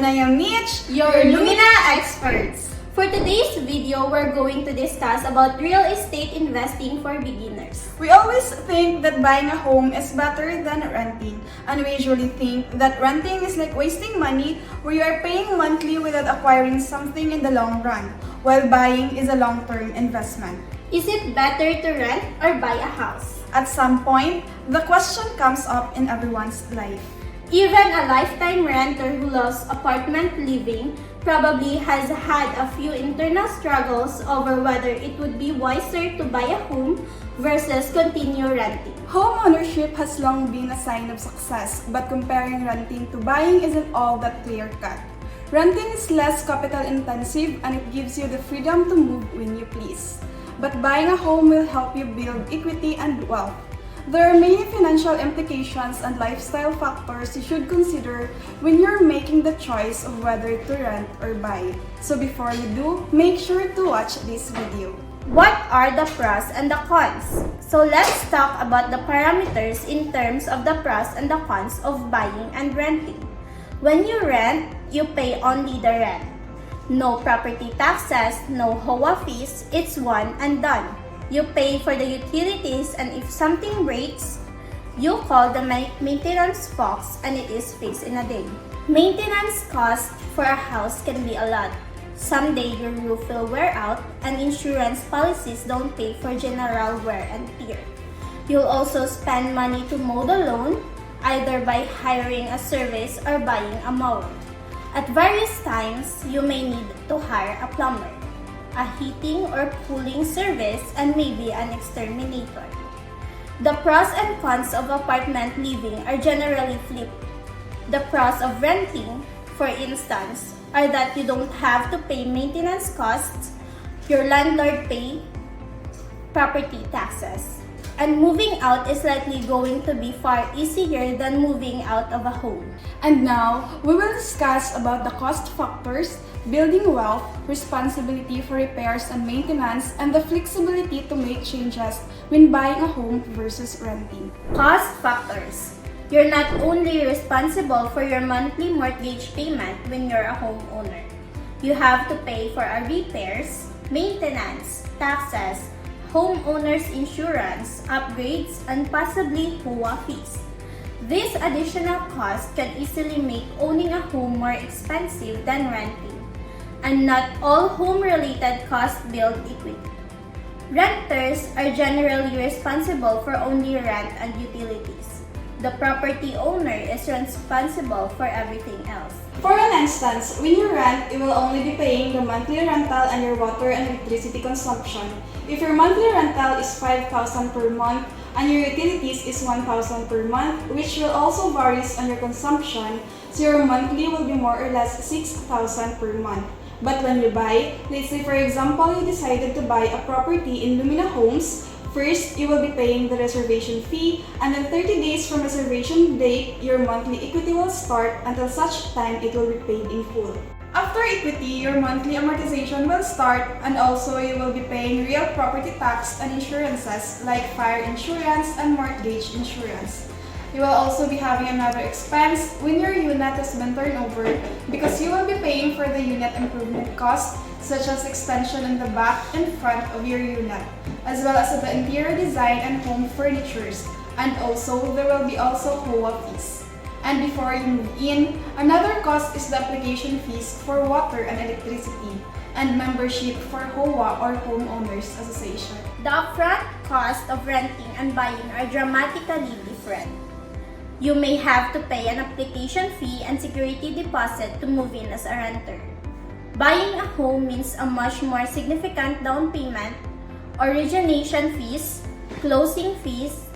And I am Mitch, your Lumina experts. For today's video, we're going to discuss about real estate investing for beginners. We always think that buying a home is better than renting, and we usually think that renting is like wasting money where you are paying monthly without acquiring something in the long run, while buying is a long-term investment. Is it better to rent or buy a house? At some point, the question comes up in everyone's life. Even a lifetime renter who loves apartment living probably has had a few internal struggles over whether it would be wiser to buy a home versus continue renting. Home ownership has long been a sign of success, but comparing renting to buying isn't all that clear-cut. Renting is less capital intensive and it gives you the freedom to move when you please. But buying a home will help you build equity and wealth. There are many financial implications and lifestyle factors you should consider when you're making the choice of whether to rent or buy. So before you do, make sure to watch this video. What are the pros and the cons? So let's talk about the parameters in terms of the pros and the cons of buying and renting. When you rent, you pay only the rent. No property taxes, no HOA fees, it's one and done. You pay for the utilities, and if something breaks, you call the maintenance folks and it is fixed in a day. Maintenance cost for a house can be a lot. Someday your roof will wear out and insurance policies don't pay for general wear and tear. You'll also spend money to mow the lawn, either by hiring a service or buying a mower. At various times, you may need to hire a plumber, a heating or cooling service, and maybe an exterminator. The pros and cons of apartment living are generally flipped. The pros of renting, for instance, are that you don't have to pay maintenance costs, your landlord pay property taxes, and moving out is likely going to be far easier than moving out of a home. And now, we will discuss about the cost factors, building wealth, responsibility for repairs and maintenance, and the flexibility to make changes when buying a home versus renting. Cost factors. You're not only responsible for your monthly mortgage payment when you're a homeowner. You have to pay for repairs, maintenance, taxes, homeowner's insurance, upgrades, and possibly HOA fees. This additional cost can easily make owning a home more expensive than renting, and not all home-related costs build equity. Renters are generally responsible for only rent and utilities. The property owner is responsible for everything else. For an instance, when you rent, you will only be paying the monthly rental and your water and electricity consumption. If your monthly rental is 5,000 per month and your utilities is 1,000 per month, which will also varies on your consumption, so your monthly will be more or less 6,000 per month. But when you buy, let's say for example, you decided to buy a property in Lumina Homes, first, you will be paying the reservation fee, and then 30 days from reservation date, your monthly equity will start until such time it will be paid in full. After equity, your monthly amortization will start, and also you will be paying real property tax and insurances like fire insurance and mortgage insurance. You will also be having another expense when your unit has been turned over because you will be paying for the unit improvement costs such as extension in the back and front of your unit, as well as the interior design and home furnitures, and also there will be also HOA fees. And before you move in, another cost is the application fees for water and electricity, and membership for HOA or Homeowners Association. The upfront cost of renting and buying are dramatically different. You may have to pay an application fee and security deposit to move in as a renter. Buying a home means a much more significant down payment, origination fees, closing fees,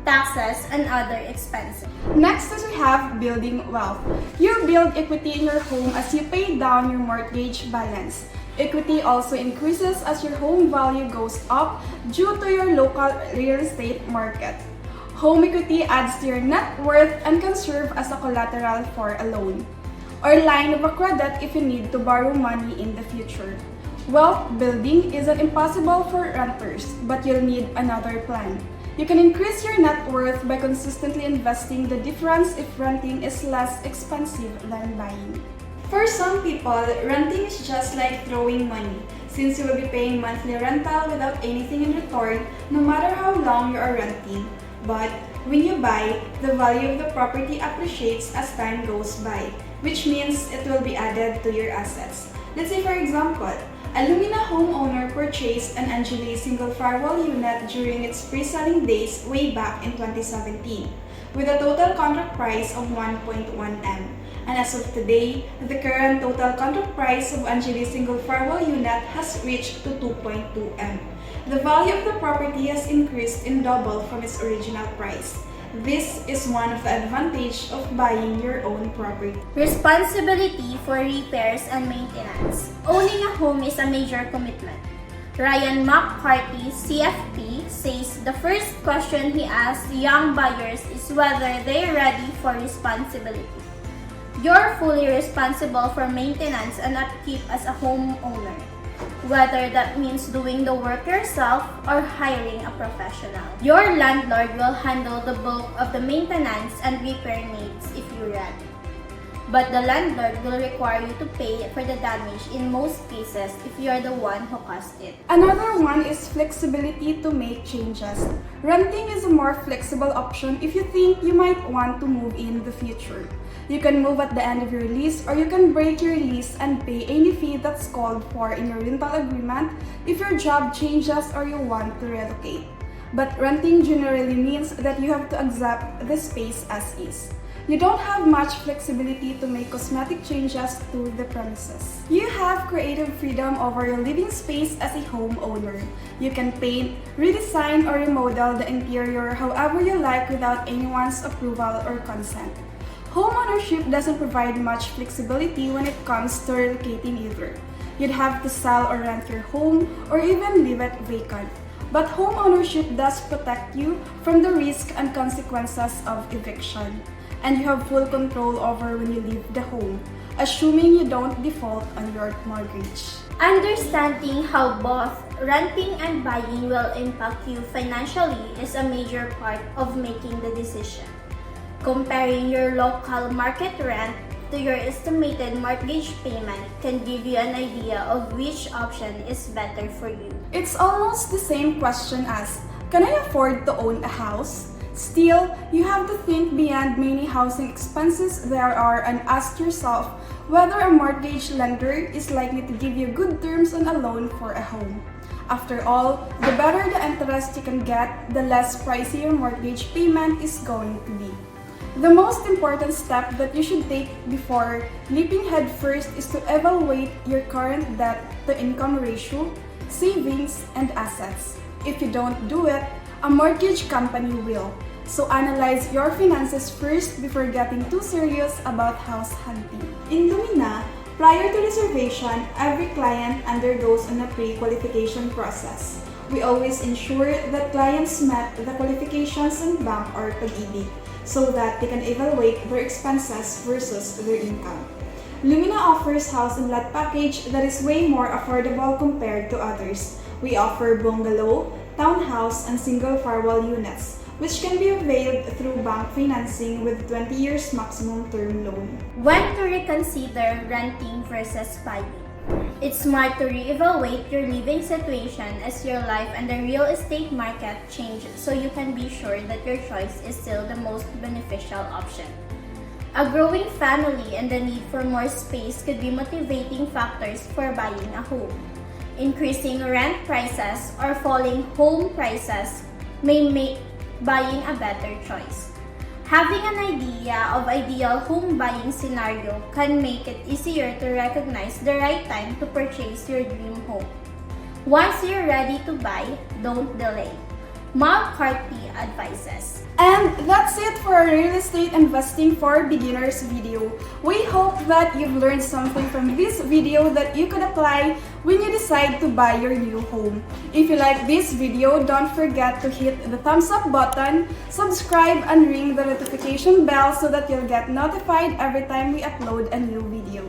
taxes, and other expenses. Next is we have building wealth. You build equity in your home as you pay down your mortgage balance. Equity also increases as your home value goes up due to your local real estate market. Home equity adds to your net worth and can serve as a collateral for a loan or line of credit if you need to borrow money in the future. Wealth building isn't impossible for renters, but you'll need another plan. You can increase your net worth by consistently investing the difference if renting is less expensive than buying. For some people, renting is just like throwing money, since you will be paying monthly rental without anything in return, no matter how long you are renting. But when you buy, the value of the property appreciates as time goes by, which means it will be added to your assets. Let's say for example, a Lumina homeowner purchased an Angeli single firewall unit during its pre-selling days way back in 2017, with a total contract price of 1.1 M. And as of today, the current total contract price of Angeli single firewall unit has reached to 2.2 M. The value of the property has increased in double from its original price. This is one of the advantages of buying your own property. Responsibility for repairs and maintenance. Owning a home is a major commitment. Ryan McCarthy, CFP, says the first question he asks young buyers is whether they're ready for responsibility. You're fully responsible for maintenance and upkeep as a homeowner, whether that means doing the work yourself or hiring a professional. Your landlord will handle the bulk of the maintenance and repair needs if you rent. But the landlord will require you to pay for the damage in most cases if you're the one who caused it. Another one is flexibility to make changes. Renting is a more flexible option if you think you might want to move in the future. You can move at the end of your lease, or you can break your lease and pay any fee that's called for in your rental agreement if your job changes or you want to relocate. But renting generally means that you have to accept the space as is. You don't have much flexibility to make cosmetic changes to the premises. You have creative freedom over your living space as a homeowner. You can paint, redesign, or remodel the interior however you like without anyone's approval or consent. Homeownership doesn't provide much flexibility when it comes to relocating either. You'd have to sell or rent your home or even leave it vacant. But homeownership does protect you from the risk and consequences of eviction. And you have full control over when you leave the home, assuming you don't default on your mortgage. Understanding how both renting and buying will impact you financially is a major part of making the decision. Comparing your local market rent to your estimated mortgage payment can give you an idea of which option is better for you. It's almost the same question as, can I afford to own a house? Still, you have to think beyond many housing expenses there are and ask yourself whether a mortgage lender is likely to give you good terms on a loan for a home. After all, the better the interest you can get, the less pricey your mortgage payment is going to be. The most important step that you should take before leaping headfirst is to evaluate your current debt-to-income ratio, savings, and assets. If you don't do it, a mortgage company will. So analyze your finances first before getting too serious about house hunting. In Lumina, prior to reservation, every client undergoes a pre-qualification process. We always ensure that clients met the qualifications in bank or pag-ibig so that they can evaluate their expenses versus their income. Lumina offers house and lot package that is way more affordable compared to others. We offer bungalow, townhouse, and single firewall units, which can be availed through bank financing with 20 years maximum term loan. When to reconsider renting versus buying? It's smart to reevaluate your living situation as your life and the real estate market change so you can be sure that your choice is still the most beneficial option. A growing family and the need for more space could be motivating factors for buying a home. Increasing rent prices or falling home prices may make buying a better choice. Having an idea of ideal home buying scenario can make it easier to recognize the right time to purchase your dream home. Once you're ready to buy, don't delay. McCarthy advises. And that's it for our real estate investing for beginners video. We hope that you've learned something from this video that you could apply when you decide to buy your new home. If you like this video, don't forget to hit the thumbs up button, subscribe, and ring the notification bell so that you'll get notified every time we upload a new video.